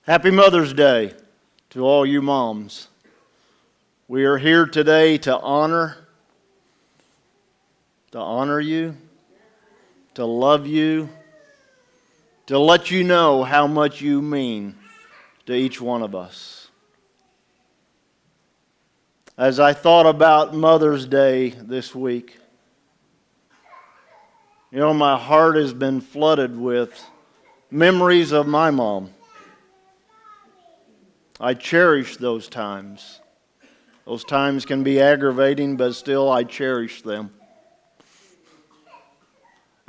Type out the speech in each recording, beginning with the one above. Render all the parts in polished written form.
Happy Mother's Day to all you moms. We are here today to honor you, to love you, to let you know how much you mean to each one of us. As I thought about Mother's Day this week, my heart has been flooded with memories of my mom. I cherish those times. Those times can be aggravating, but still I cherish them.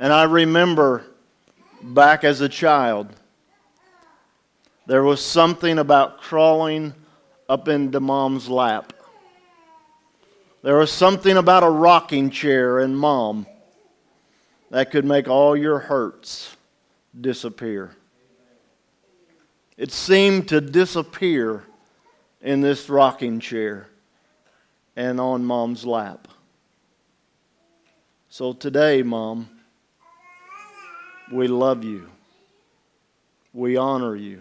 And I remember back as a child, there was something about crawling up into Mom's lap. There was something about a rocking chair and Mom that could make all your hurts disappear. It seemed to disappear in this rocking chair and on Mom's lap. So today, Mom, we love you. We honor you.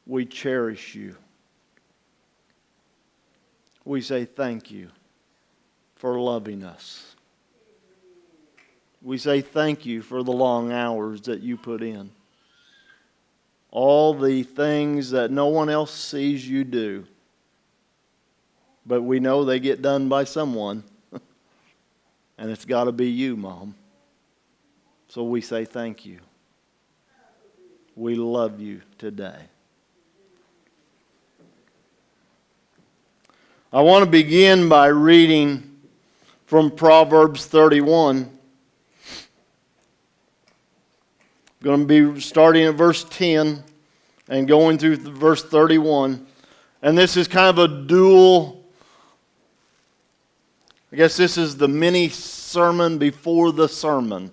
We cherish you. We say thank you for loving us. We say thank you for the long hours that you put in. All the things that no one else sees you do. But we know they get done by someone. And it's got to be you, Mom. So we say thank you. We love you today. I want to begin by reading from Proverbs 31. I'm going to be starting at verse 10 and going through verse 31. And this is kind of a dual, I guess this is the mini sermon before the sermon.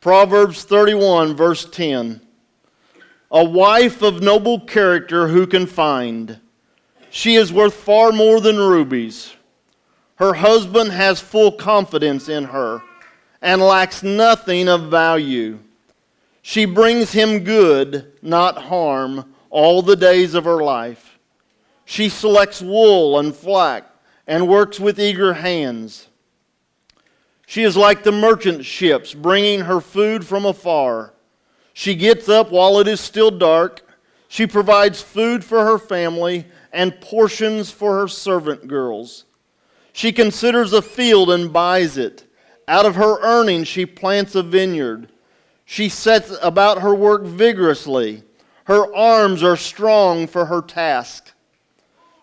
Proverbs 31, verse 10. A wife of noble character who can find? She is worth far more than rubies. Her husband has full confidence in her and lacks nothing of value. She brings him good, not harm, all the days of her life. She selects wool and flax and works with eager hands. She is like the merchant ships, bringing her food from afar. She gets up while it is still dark. She provides food for her family and portions for her servant girls. She considers a field and buys it. Out of her earnings she plants a vineyard. She sets about her work vigorously. Her arms are strong for her task.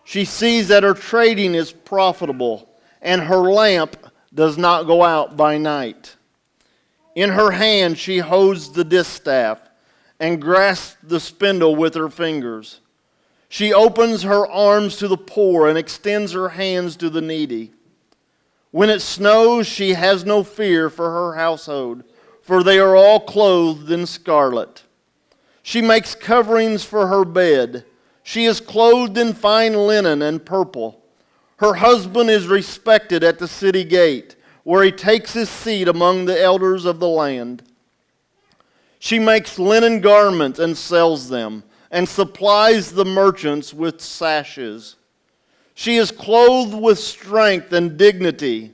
She sees that her trading is profitable, and her lamp does not go out by night. In her hand she holds the distaff and grasps the spindle with her fingers. She opens her arms to the poor and extends her hands to the needy. When it snows, she has no fear for her household, for they are all clothed in scarlet. She makes coverings for her bed. She is clothed in fine linen and purple. Her husband is respected at the city gate, where he takes his seat among the elders of the land. She makes linen garments and sells them, and supplies the merchants with sashes. She is clothed with strength and dignity.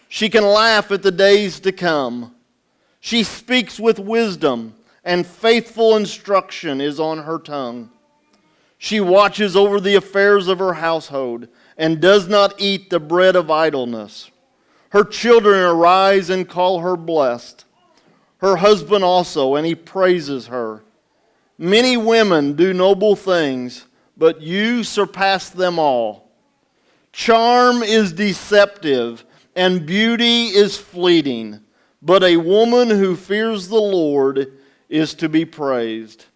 She can laugh at the days to come. She speaks with wisdom, and faithful instruction is on her tongue. She watches over the affairs of her household, and does not eat the bread of idleness. Her children arise and call her blessed. Her husband also, and he praises her. Many women do noble things, but you surpass them all. Charm is deceptive, and beauty is fleeting, but a woman who fears the Lord is to be praised.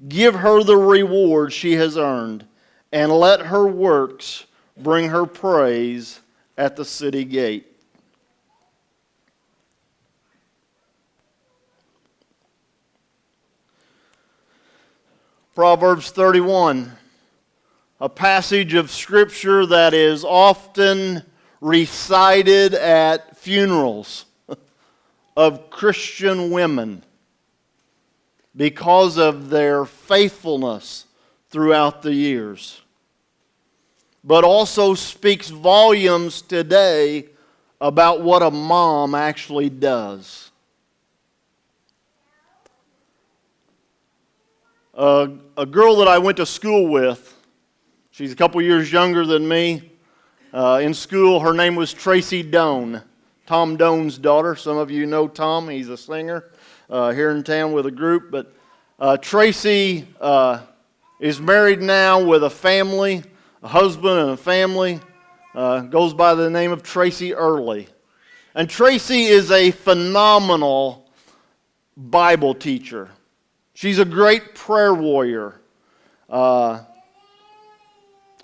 Give her the reward she has earned, and let her works bring her praise at the city gate. Proverbs 31, a passage of Scripture that is often recited at funerals of Christian women. because of their faithfulness throughout the years, but also speaks volumes today about what a mom actually does. A girl that I went to school with, she's a couple years younger than me. In school, her name was Tracy Doan, Tom Doan's daughter. Some of you know Tom. He's a singer here in town with a group. But Tracy is married now with a family, a husband and a family. Goes by the name of Tracy Early. And Tracy is a phenomenal Bible teacher. She's a great prayer warrior.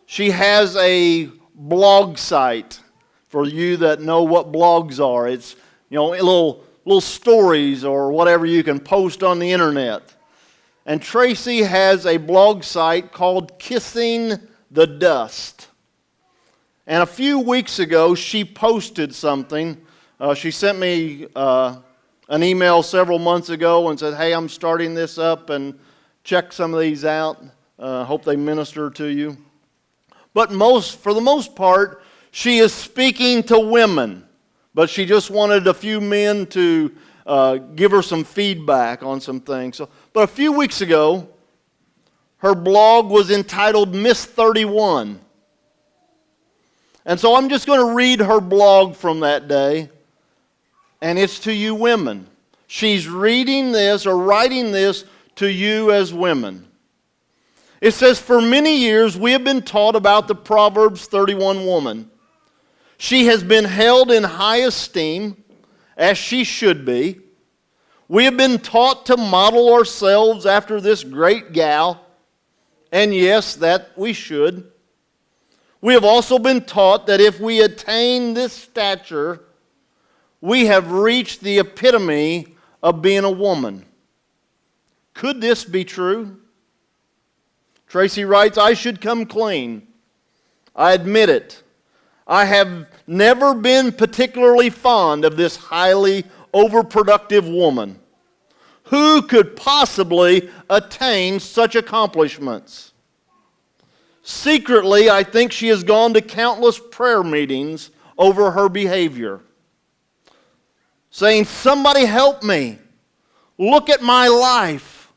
She has a blog site for you that know what blogs are. It's, little stories or whatever you can post on the internet. And Tracy has a blog site called Kissing the Dust. And a few weeks ago, she posted something. She sent me an email several months ago and said, hey, I'm starting this up and check some of these out. Hope they minister to you. But for the most part, she is speaking to women. But she just wanted a few men to give her some feedback on some things. But a few weeks ago, her blog was entitled Miss 31. And so I'm just going to read her blog from that day. And it's to you women. She's reading this or writing this to you as women. It says, for many years we have been taught about the Proverbs 31 woman. She has been held in high esteem, as she should be. We have been taught to model ourselves after this great gal, and yes, that we should. We have also been taught that if we attain this stature, we have reached the epitome of being a woman. Could this be true? Tracy writes, I should come clean. I admit it. I have never been particularly fond of this highly overproductive woman. Who could possibly attain such accomplishments? Secretly, I think she has gone to countless prayer meetings over her behavior, saying, somebody help me. Look at my life.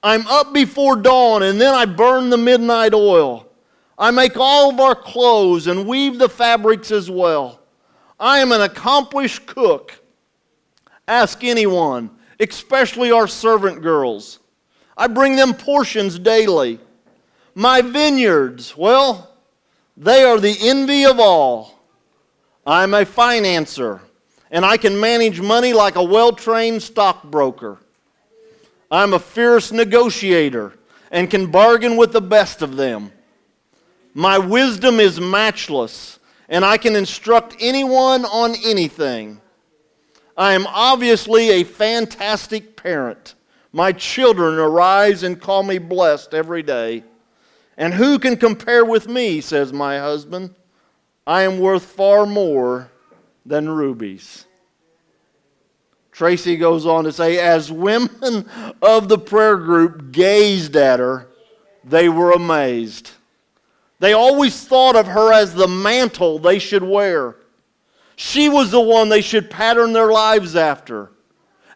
I'm up before dawn and then I burn the midnight oil. I make all of our clothes and weave the fabrics as well. I am an accomplished cook. Ask anyone, especially our servant girls. I bring them portions daily. My vineyards, well, they are the envy of all. I'm a financer, and I can manage money like a well-trained stockbroker. I'm a fierce negotiator and can bargain with the best of them. My wisdom is matchless, and I can instruct anyone on anything. I am obviously a fantastic parent. My children arise and call me blessed every day. And who can compare with me, says my husband. I am worth far more than rubies. Tracy goes on to say, as women of the prayer group gazed at her, they were amazed. They always thought of her as the mantle they should wear. She was the one they should pattern their lives after.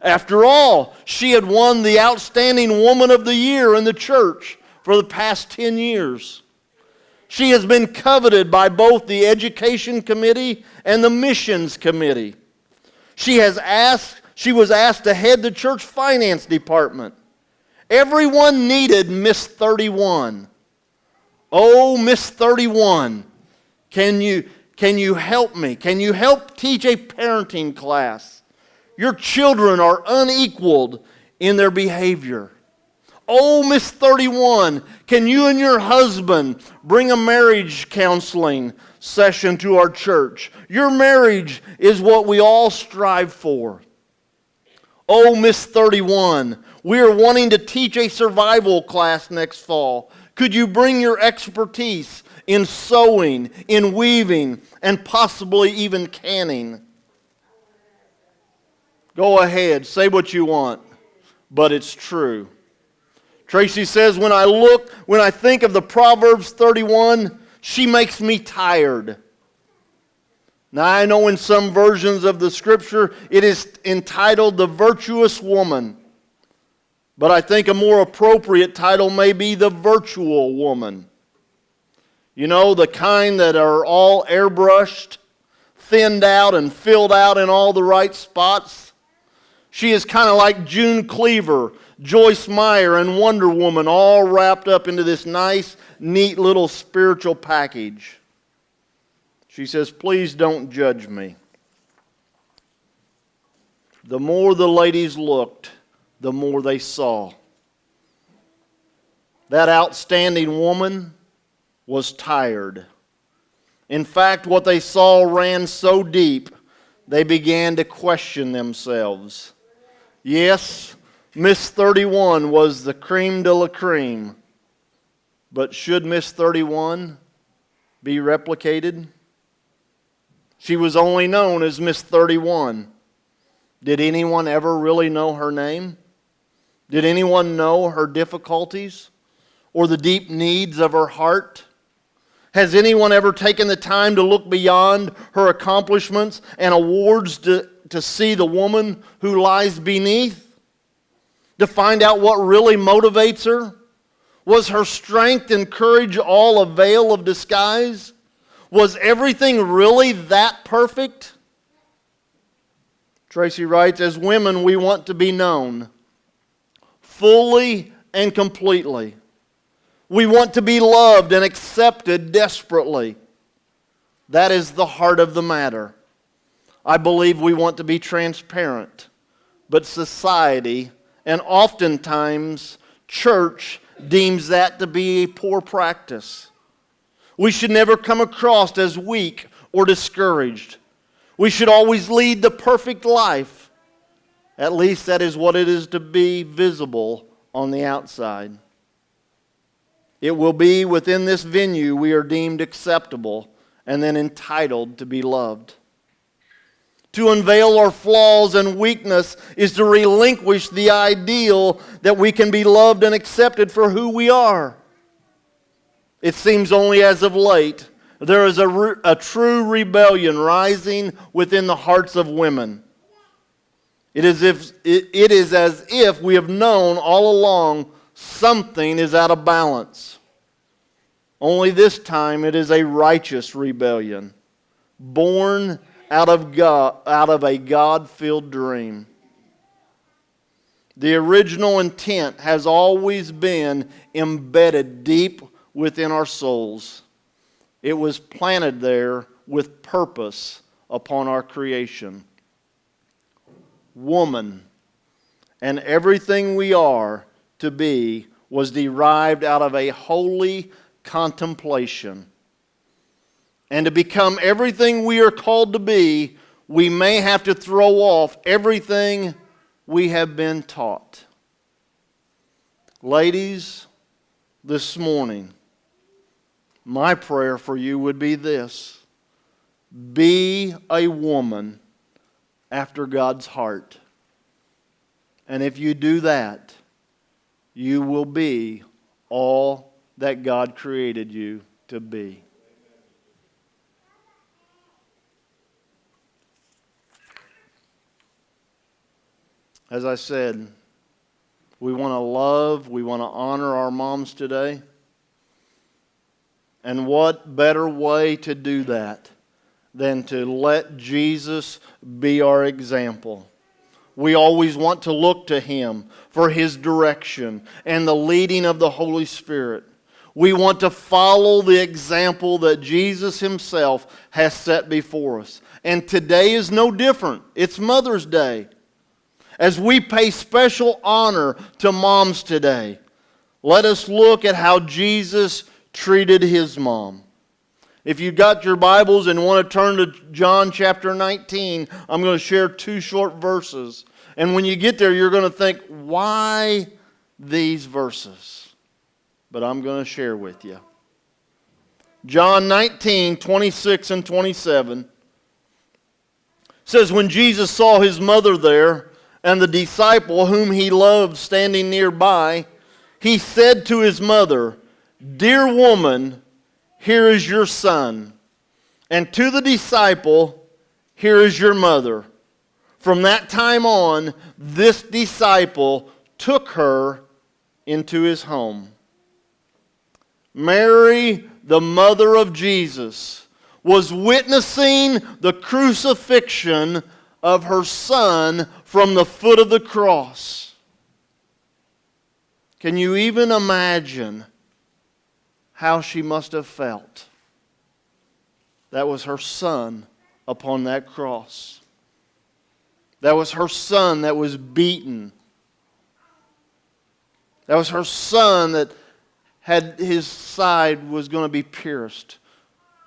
After all, she had won the Outstanding Woman of the Year in the church for the past 10 years. She has been coveted by both the Education Committee and the Missions Committee. She was asked to head the church finance department. Everyone needed Miss 31. Oh, Miss 31, can you help me? Can you help teach a parenting class? Your children are unequaled in their behavior. Oh, Miss 31, can you and your husband bring a marriage counseling session to our church? Your marriage is what we all strive for. Oh, Miss 31, we are wanting to teach a survival class next fall. Could you bring your expertise in sewing, in weaving, and possibly even canning? Go ahead, say what you want, but it's true. Tracy says, when I think of the Proverbs 31, she makes me tired. Now I know in some versions of the scripture it is entitled The Virtuous Woman. But I think a more appropriate title may be The Virtual Woman. You know, the kind that are all airbrushed, thinned out, and filled out in all the right spots. She is kind of like June Cleaver, Joyce Meyer, and Wonder Woman, all wrapped up into this nice, neat little spiritual package. She says, please don't judge me. The more the ladies looked, the more they saw. That outstanding woman was tired. In fact, what they saw ran so deep, they began to question themselves. Yes, Miss 31 was the creme de la creme, but should Miss 31 be replicated? She was only known as Miss 31. Did anyone ever really know her name? Did anyone know her difficulties or the deep needs of her heart? Has anyone ever taken the time to look beyond her accomplishments and awards to see the woman who lies beneath? To find out what really motivates her? Was her strength and courage all a veil of disguise? Was everything really that perfect? Tracy writes, as women, we want to be known fully and completely. We want to be loved and accepted desperately. That is the heart of the matter. I believe we want to be transparent, but society, and oftentimes church, deems that to be a poor practice. We should never come across as weak or discouraged. We should always lead the perfect life. At least that is what it is to be visible on the outside. It will be within this venue we are deemed acceptable and then entitled to be loved. To unveil our flaws and weakness is to relinquish the ideal that we can be loved and accepted for who we are. It seems only as of late there is a true rebellion rising within the hearts of women. It is as if we have known all along something is out of balance. Only this time it is a righteous rebellion, born out of a God-filled dream. The original intent has always been embedded deep within our souls. It was planted there with purpose upon our creation. Woman, and everything we are to be, was derived out of a holy contemplation. And to become everything we are called to be, we may have to throw off everything we have been taught. Ladies, this morning, my prayer for you would be this: be a woman after God's heart. And if you do that, you will be all that God created you to be. As I said, we want to love, we want to honor our moms today. And what better way to do that than to let Jesus be our example? We always want to look to Him for His direction and the leading of the Holy Spirit. We want to follow the example that Jesus Himself has set before us. And today is no different. It's Mother's Day. As we pay special honor to moms today, let us look at how Jesus treated His mom. If you've got your Bibles and want to turn to John chapter 19, I'm going to share 2 short verses. And when you get there, you're going to think, why these verses? But I'm going to share with you. John 19, 26 and 27 says, when Jesus saw His mother there and the disciple whom He loved standing nearby, he said to his mother, "Dear woman, here is your son." And to the disciple, "Here is your mother." From that time on, this disciple took her into his home. Mary, the mother of Jesus, was witnessing the crucifixion of her son from the foot of the cross. Can you even imagine how she must have felt? That was her son upon that cross. That was her son that was beaten. That was her son that had his side was going to be pierced.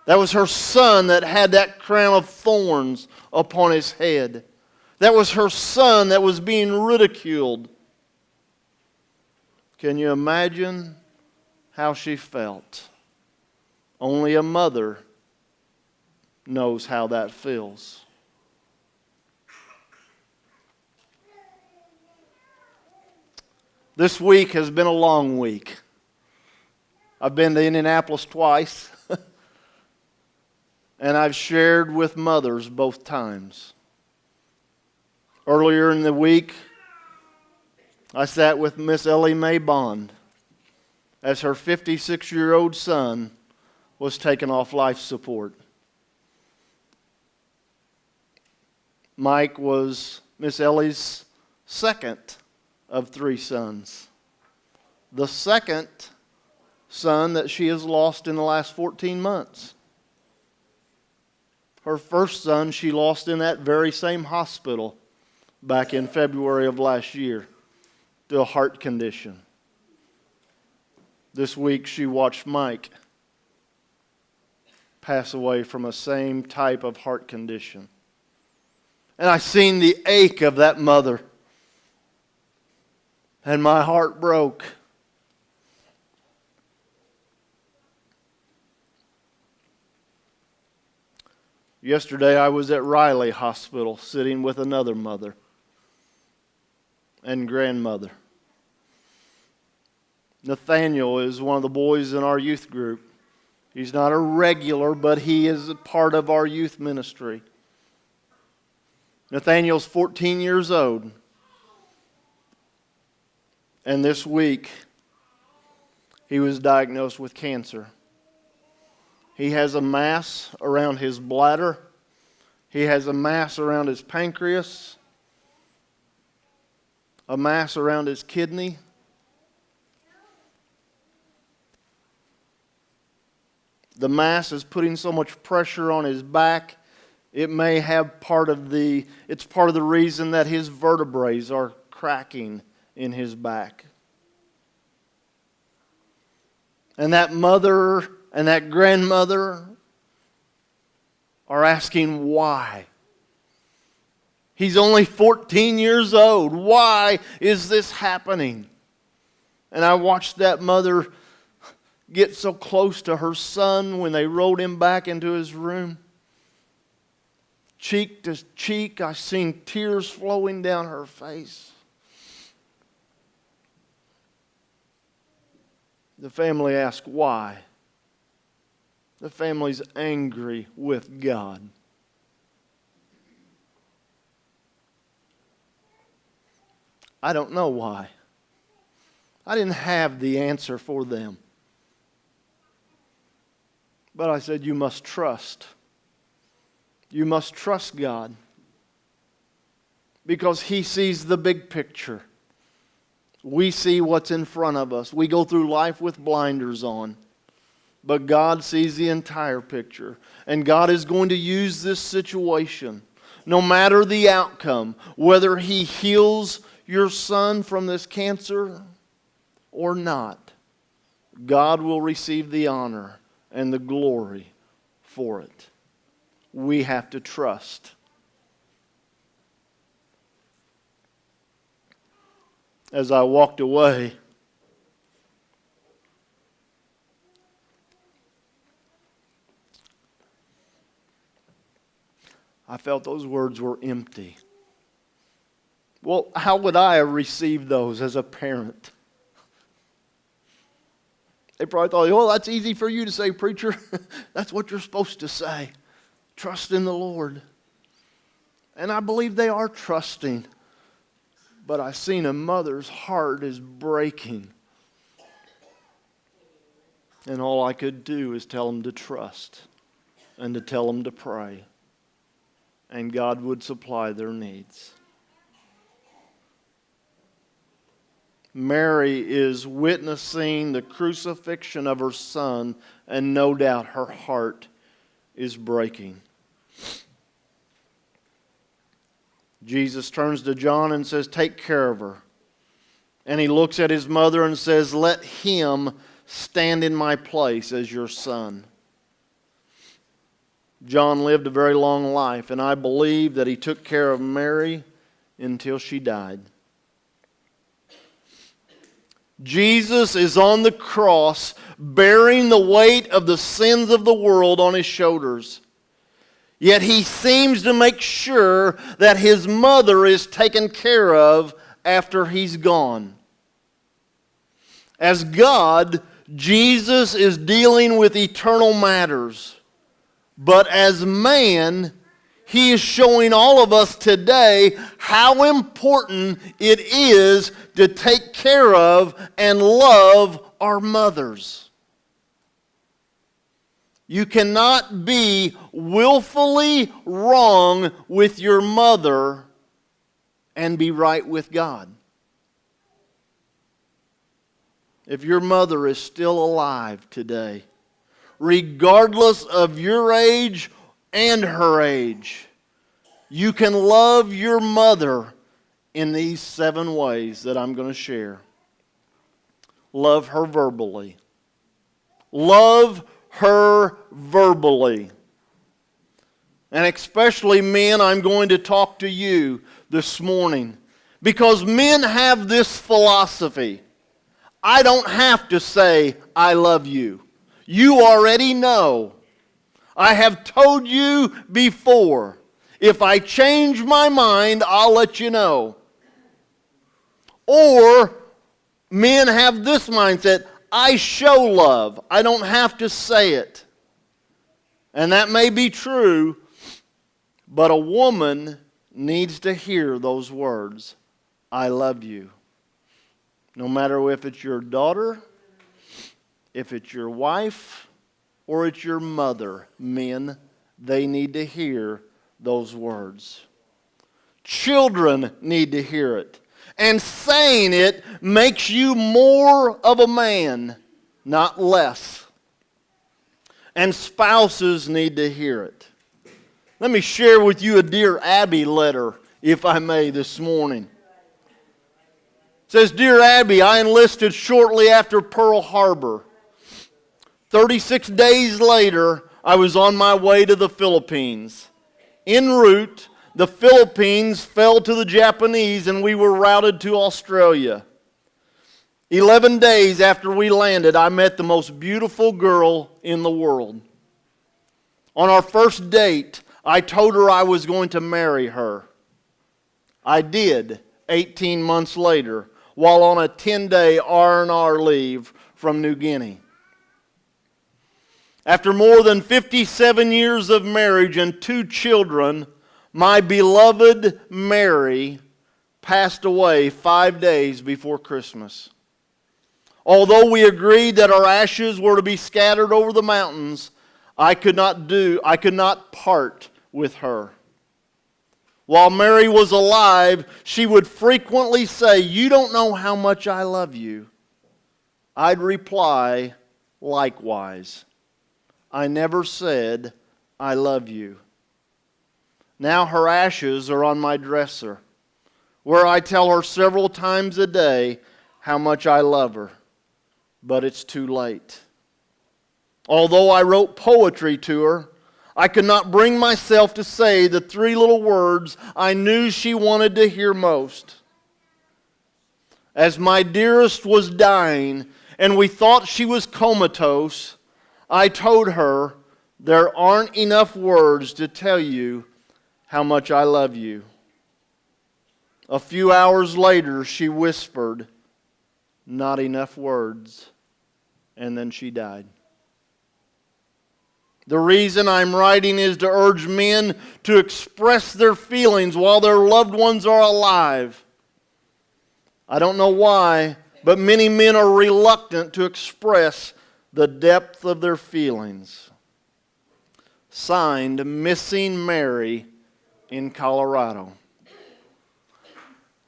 That was her son that had that crown of thorns upon his head. That was her son that was being ridiculed. Can you imagine how she felt? Only a mother knows how that feels. This week has been a long week. I've been to Indianapolis twice, and I've shared with mothers both times. Earlier in the week, I sat with Miss Ellie Mae Bond as her 56-year-old son was taken off life support. Mike was Miss Ellie's second of 3 sons. The second son that she has lost in the last 14 months. Her first son she lost in that very same hospital back in February of last year to a heart condition. This week she watched Mike pass away from a same type of heart condition. And I seen the ache of that mother. And my heart broke. Yesterday I was at Riley Hospital sitting with another mother and grandmother. Nathaniel is one of the boys in our youth group. He's not a regular, but he is a part of our youth ministry. Nathaniel's 14 years old. And this week, he was diagnosed with cancer. He has a mass around his bladder. He has a mass around his pancreas. A mass around his kidney. The mass is putting so much pressure on his back. It may have it's part of the reason that his vertebrae are cracking in his back. And that mother and that grandmother are asking why. He's only 14 years old. Why is this happening? And I watched that mother get so close to her son when they rolled him back into his room. Cheek to cheek, I seen tears flowing down her face. The family asked why. The family's angry with God. I don't know why. I didn't have the answer for them. But I said, you must trust. You must trust God. Because He sees the big picture. We see what's in front of us. We go through life with blinders on. But God sees the entire picture. And God is going to use this situation, no matter the outcome, whether He heals your son from this cancer or not. God will receive the honor and the glory for it. We have to trust. As I walked away, I felt those words were empty. Well, how would I have received those as a parent? They probably thought, oh, that's easy for you to say, preacher. That's what you're supposed to say. Trust in the Lord. And I believe they are trusting. But I've seen a mother's heart is breaking. And all I could do is tell them to trust and to tell them to pray. And God would supply their needs. Mary is witnessing the crucifixion of her son, and no doubt her heart is breaking. Jesus turns to John and says, take care of her. And he looks at his mother and says, let him stand in my place as your son. John lived a very long life, and I believe that he took care of Mary until she died. Jesus is on the cross bearing the weight of the sins of the world on his shoulders. Yet he seems to make sure that his mother is taken care of after he's gone. As God, Jesus is dealing with eternal matters. But as man, he is showing all of us today how important it is to take care of and love our mothers. You cannot be willfully wrong with your mother and be right with God. If your mother is still alive today, regardless of your age and her age, you can love your mother in these 7 ways that I'm going to share. Love her verbally. Love her verbally. And especially men, I'm going to talk to you this morning, because men have this philosophy. I don't have to say, I love you. You already know. I have told you before. If I change my mind, I'll let you know. Or men have this mindset, I show love. I don't have to say it. And that may be true, but a woman needs to hear those words, I love you. No matter if it's your daughter, if it's your wife, or it's your mother, men, they need to hear those words. Children need to hear it. And saying it makes you more of a man, not less. And spouses need to hear it. Let me share with you a Dear Abby letter, if I may, this morning. It says, Dear Abby, I enlisted shortly after Pearl Harbor. 36 days later, I was on my way to the Philippines. En route, the Philippines fell to the Japanese and we were routed to Australia. 11 days after we landed, I met the most beautiful girl in the world. On our first date, I told her I was going to marry her. I did 18 months later, while on a 10-day R&R leave from New Guinea. After more than 57 years of marriage and 2 children, my beloved Mary passed away 5 days before Christmas. Although we agreed that our ashes were to be scattered over the mountains, I could not part with her. While Mary was alive, she would frequently say, you don't know how much I love you. I'd reply, likewise. I never said, I love you. Now her ashes are on my dresser, where I tell her several times a day how much I love her. But it's too late. Although I wrote poetry to her, I could not bring myself to say the 3 little words I knew she wanted to hear most. As my dearest was dying and we thought she was comatose, I told her, there aren't enough words to tell you how much I love you. A few hours later, she whispered, not enough words. and then she died. The reason I'm writing is to urge men to express their feelings while their loved ones are alive. I don't know why, but many men are reluctant to express the depth of their feelings. Signed, Missing Mary in Colorado.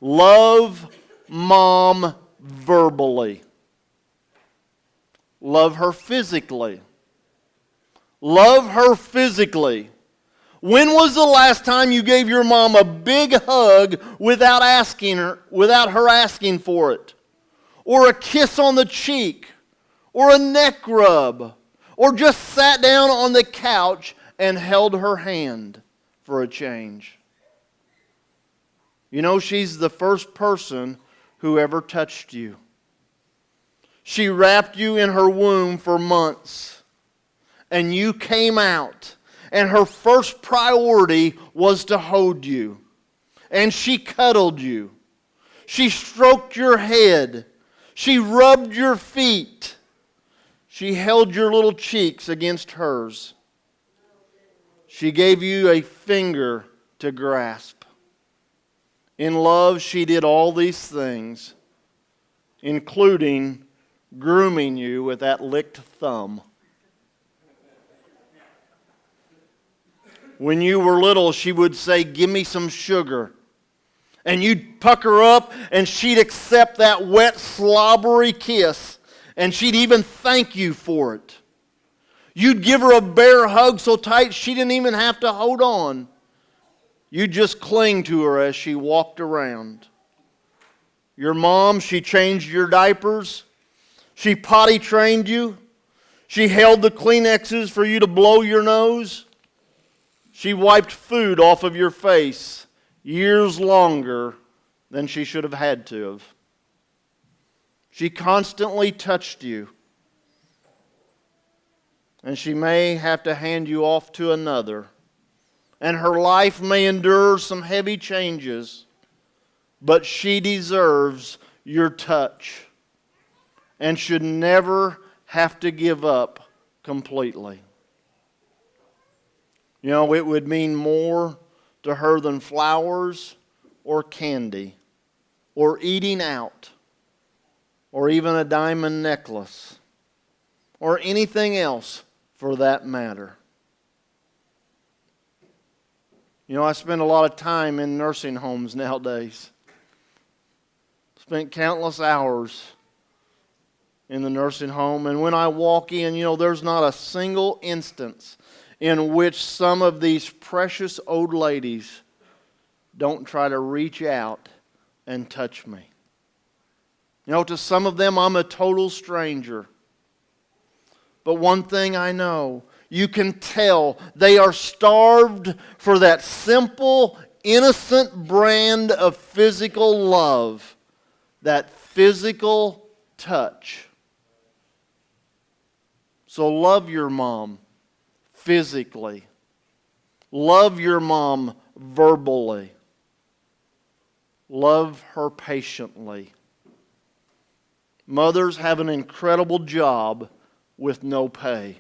Love Mom verbally. Love her physically. Love her physically. When was the last time you gave your mom a big hug without her asking for it? Or a kiss on the cheek? Or a neck rub? Or just sat down on the couch and held her hand for a change? You know, she's the first person who ever touched you. She wrapped you in her womb for months, and you came out, and her first priority was to hold you. And she cuddled you. She stroked your head. She rubbed your feet. She held your little cheeks against hers. She gave you a finger to grasp. In love, she did all these things, including grooming you with that licked thumb. When you were little, she would say, "Give me some sugar." And you'd pucker up, and she'd accept that wet, slobbery kiss, and she'd even thank you for it. You'd give her a bear hug so tight she didn't even have to hold on. You'd just cling to her as she walked around. Your mom, she changed your diapers. She potty trained you. She held the Kleenexes for you to blow your nose. She wiped food off of your face years longer than she should have had to have. She constantly touched you. And she may have to hand you off to another. And her life may endure some heavy changes. But she deserves your touch and should never have to give up completely. You know, it would mean more to her than flowers or candy or eating out or even a diamond necklace or anything else for that matter. You know, I spend a lot of time in nursing homes nowadays. Spent countless hours in the nursing home, and when I walk in, you know, there's not a single instance in which some of these precious old ladies don't try to reach out and touch me. You know, to some of them, I'm a total stranger. But one thing I know, you can tell they are starved for that simple, innocent brand of physical love, that physical touch. So love your mom physically. Love your mom verbally. Love her patiently. Mothers have an incredible job with no pay.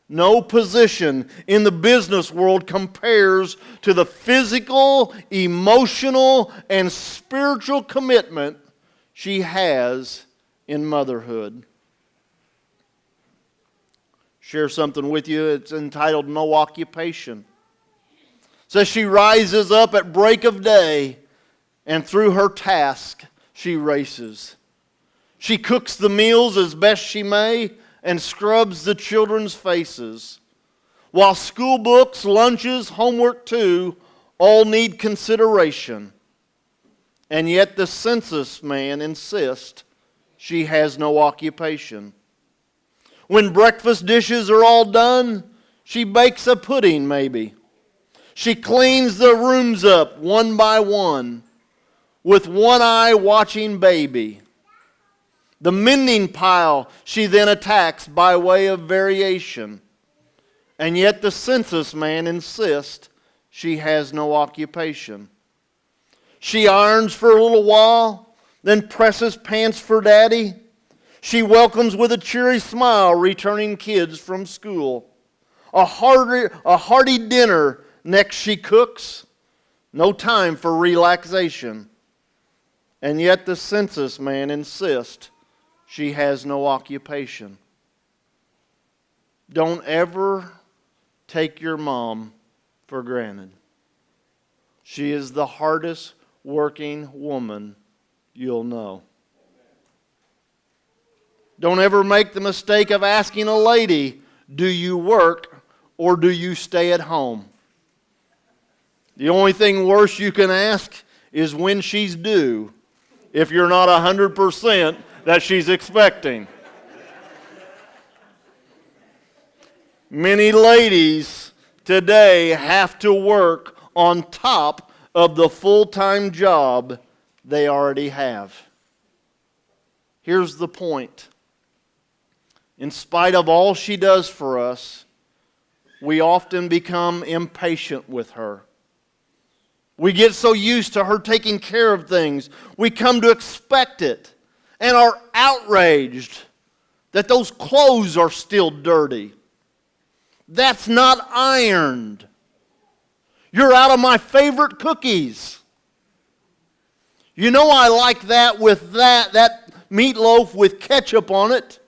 No position in the business world compares to the physical, emotional, and spiritual commitment she has in motherhood. Share something with you. It's entitled No Occupation. It says she rises up at break of day, and through her task she races. She cooks the meals as best she may and scrubs the children's faces. While school books, lunches, homework too, all need consideration. And yet the census man insists she has no occupation. When breakfast dishes are all done, she bakes a pudding maybe. She cleans the rooms up one by one, with one eye watching baby. The mending pile she then attacks by way of variation. And yet the census man insists she has no occupation. She irons for a little while, then presses pants for daddy. She welcomes with a cheery smile returning kids from school. A hearty dinner next she cooks. No time for relaxation. And yet the census man insists she has no occupation. Don't ever take your mom for granted. She is the hardest working woman you'll know. Don't ever make the mistake of asking a lady, do you work or do you stay at home? The only thing worse you can ask is when she's due, if you're not 100% that she's expecting. Many ladies today have to work on top of the full-time job they already have. Here's the point. In spite of all she does for us, we often become impatient with her. We get so used to her taking care of things, we come to expect it and are outraged that those clothes are still dirty. That's not ironed. You're out of my favorite cookies. You know I like that with that meatloaf with ketchup on it.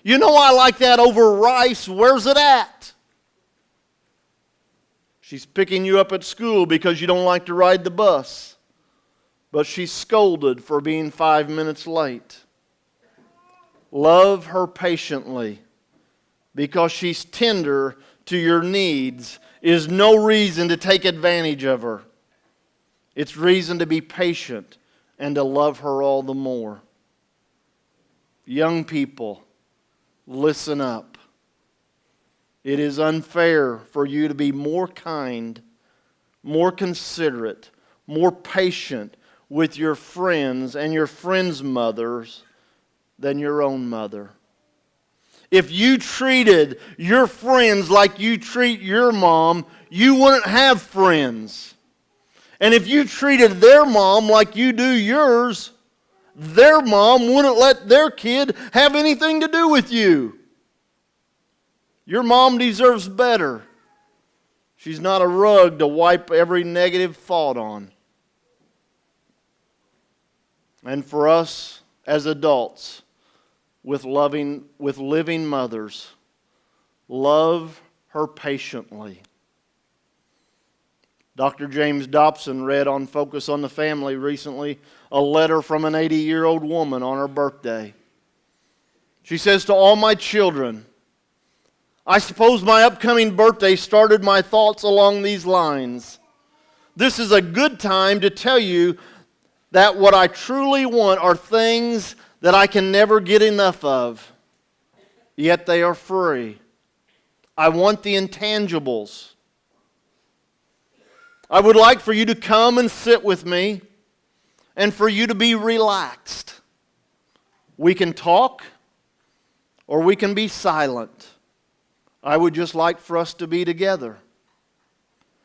You know I like that over rice. Where's it at? She's picking you up at school because you don't like to ride the bus, but she's scolded for being 5 minutes late. Love her patiently because she's tender to your needs is no reason to take advantage of her. It's reason to be patient and to love her all the more. Young people, listen up. It is unfair for you to be more kind, more considerate, more patient with your friends and your friends' mothers than your own mother. If you treated your friends like you treat your mom, you wouldn't have friends. And if you treated their mom like you do yours, their mom wouldn't let their kid have anything to do with you. Your mom deserves better. She's not a rug to wipe every negative thought on. And for us as adults, with living mothers, love her patiently. Dr. James Dobson read on Focus on the Family recently a letter from an 80-year-old woman on her birthday. She says, to all my children, I suppose my upcoming birthday started my thoughts along these lines. This is a good time to tell you that what I truly want are things that I can never get enough of, yet they are free. I want the intangibles. I would like for you to come and sit with me and for you to be relaxed. We can talk or we can be silent. I would just like for us to be together.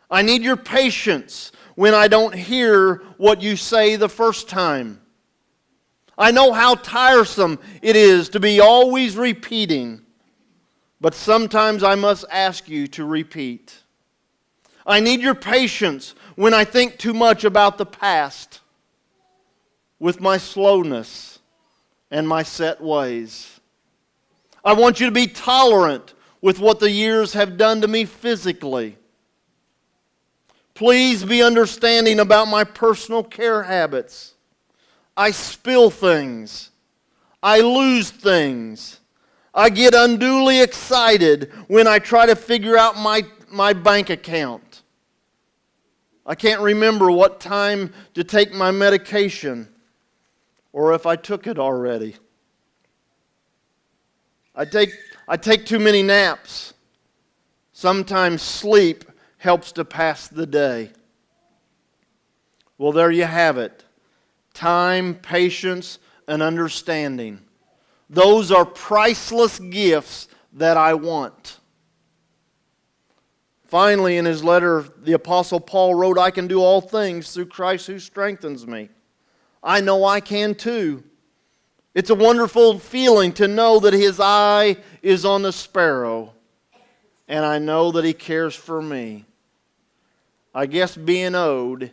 I need your patience when I don't hear what you say the first time. I know how tiresome it is to be always repeating, but sometimes I must ask you to repeat. I need your patience when I think too much about the past, with my slowness and my set ways. I want you to be tolerant with what the years have done to me physically. Please be understanding about my personal care habits. I spill things. I lose things. I get unduly excited when I try to figure out my bank account. I can't remember what time to take my medication or if I took it already. I take too many naps. Sometimes sleep helps to pass the day. Well, there you have it. Time, patience, and understanding. Those are priceless gifts that I want. Finally, in his letter, the Apostle Paul wrote, I can do all things through Christ who strengthens me. I know I can too. It's a wonderful feeling to know that His eye is on the sparrow, and I know that He cares for me. I guess being owed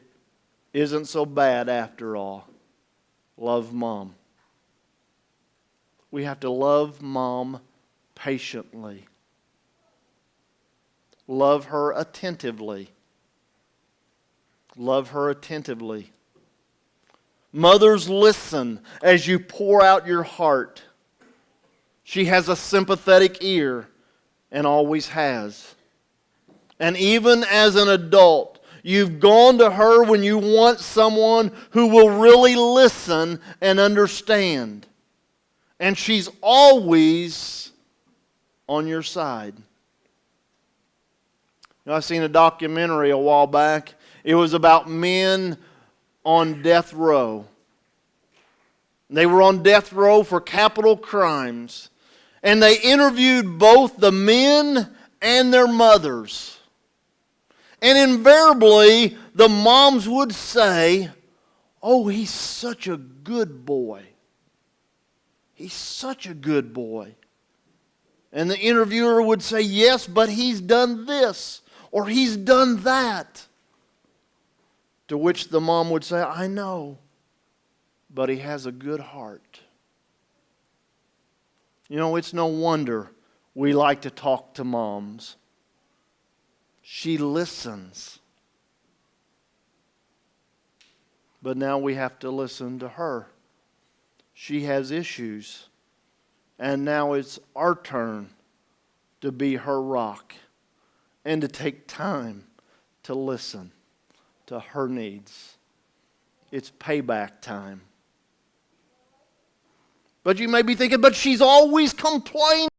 isn't so bad after all. Love Mom. We have to love Mom patiently. Love her attentively. Love her attentively. Mothers, listen as you pour out your heart. She has a sympathetic ear and always has. And even as an adult, you've gone to her when you want someone who will really listen and understand. And she's always on your side. I seen a documentary a while back. It was about men on death row. They were on death row for capital crimes. And they interviewed both the men and their mothers. And invariably, the moms would say, "Oh, he's such a good boy. He's such a good boy." And the interviewer would say, "Yes, but he's done this, or he's done that." To which the mom would say, "I know, but he has a good heart." You know, it's no wonder we like to talk to moms. She listens. But now we have to listen to her. She has issues. And now it's our turn to be her rock and to take time to listen to her needs. It's payback time. But you may be thinking, but she's always complaining.